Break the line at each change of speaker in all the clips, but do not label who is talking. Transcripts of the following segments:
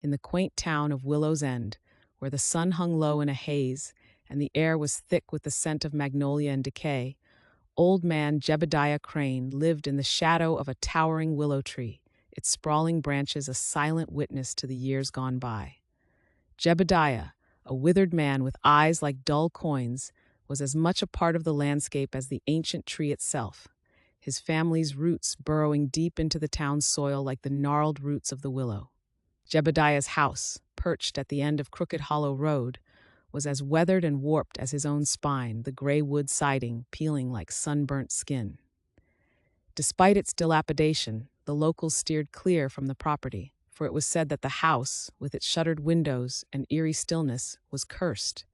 in the quaint town of Willow's End, where the sun hung low in a haze and the air was thick with the scent of magnolia and decay, old man Jebediah Crane lived in the shadow of a towering willow tree, its sprawling branches a silent witness to the years gone by. Jebediah, a withered man with eyes like dull coins, was as much a part of the landscape as the ancient tree itself, his family's roots burrowing deep into the town's soil like the gnarled roots of the willow. Jebediah's house, perched at the end of Crooked Hollow Road, was as weathered and warped as his own spine, the gray wood siding peeling like sunburnt skin. Despite its dilapidation, the locals steered clear from the property, for it was said that the house, with its shuttered windows and eerie stillness, was cursed.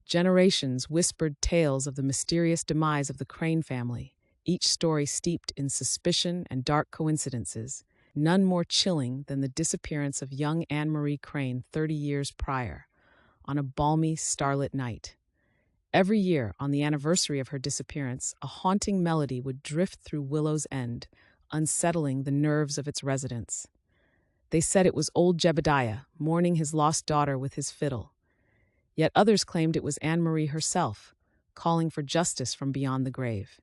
Generations whispered tales of the mysterious demise of the Crane family, each story steeped in suspicion and dark coincidences, none more chilling than the disappearance of young Anne Marie Crane 30 years prior, on a balmy, starlit night. Every year, on the anniversary of her disappearance, a haunting melody would drift through Willow's End, unsettling the nerves of its residents. They said it was old Jebediah, mourning his lost daughter with his fiddle. Yet others claimed it was Anne Marie herself, calling for justice from beyond the grave.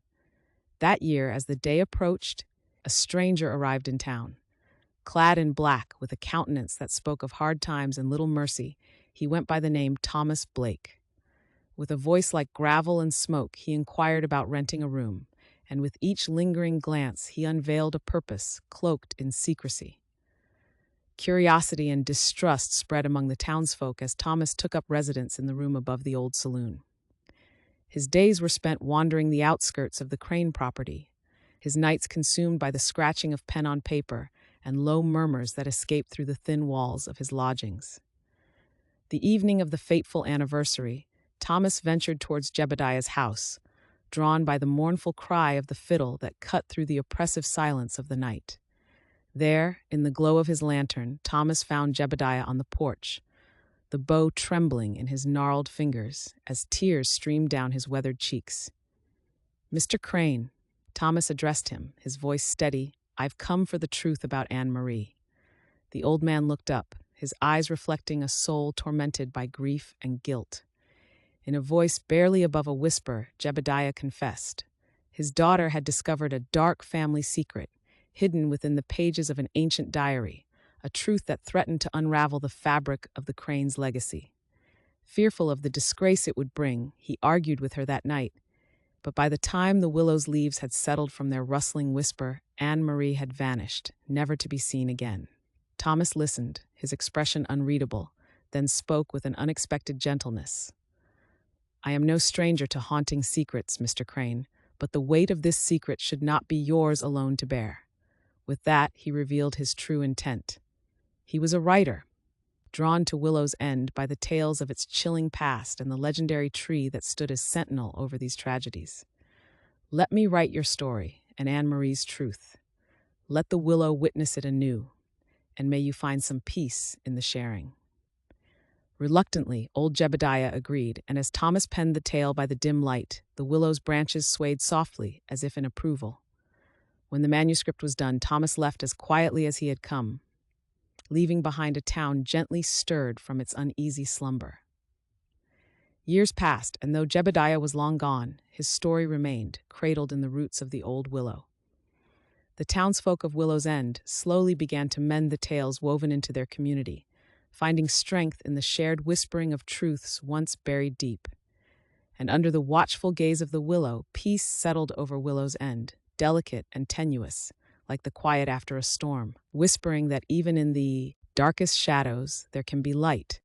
That year, as the day approached, a stranger arrived in town. Clad in black, with a countenance that spoke of hard times and little mercy, he went by the name Thomas Blake. With a voice like gravel and smoke, he inquired about renting a room, and with each lingering glance, he unveiled a purpose cloaked in secrecy. Curiosity and distrust spread among the townsfolk as Thomas took up residence in the room above the old saloon. His days were spent wandering the outskirts of the Crane property, his nights consumed by the scratching of pen on paper and low murmurs that escaped through the thin walls of his lodgings. The evening of the fateful anniversary, Thomas ventured towards Jebediah's house, drawn by the mournful cry of the fiddle that cut through the oppressive silence of the night. There, in the glow of his lantern, Thomas found Jebediah on the porch, the bow trembling in his gnarled fingers as tears streamed down his weathered cheeks. "Mr. Crane," Thomas addressed him, his voice steady, "I've come for the truth about Anne Marie." The old man looked up, his eyes reflecting a soul tormented by grief and guilt. In a voice barely above a whisper, Jebediah confessed. His daughter had discovered a dark family secret, hidden within the pages of an ancient diary, a truth that threatened to unravel the fabric of the Crane's legacy. Fearful of the disgrace it would bring, he argued with her that night, but by the time the willow's leaves had settled from their rustling whisper, Anne Marie had vanished, never to be seen again. Thomas listened, his expression unreadable, then spoke with an unexpected gentleness. "I am no stranger to haunting secrets, Mr. Crane, but the weight of this secret should not be yours alone to bear." With that, he revealed his true intent. He was a writer, drawn to Willow's End by the tales of its chilling past and the legendary tree that stood as sentinel over these tragedies. "Let me write your story and Anne Marie's truth. Let the willow witness it anew, and may you find some peace in the sharing." Reluctantly, old Jebediah agreed, and as Thomas penned the tale by the dim light, the willow's branches swayed softly, as if in approval. When the manuscript was done, Thomas left as quietly as he had come, leaving behind a town gently stirred from its uneasy slumber. Years passed, and though Jebediah was long gone, his story remained, cradled in the roots of the old willow. The townsfolk of Willow's End slowly began to mend the tales woven into their community, finding strength in the shared whispering of truths once buried deep. And under the watchful gaze of the willow, peace settled over Willow's End, delicate and tenuous, like the quiet after a storm, whispering that even in the darkest shadows there can be light,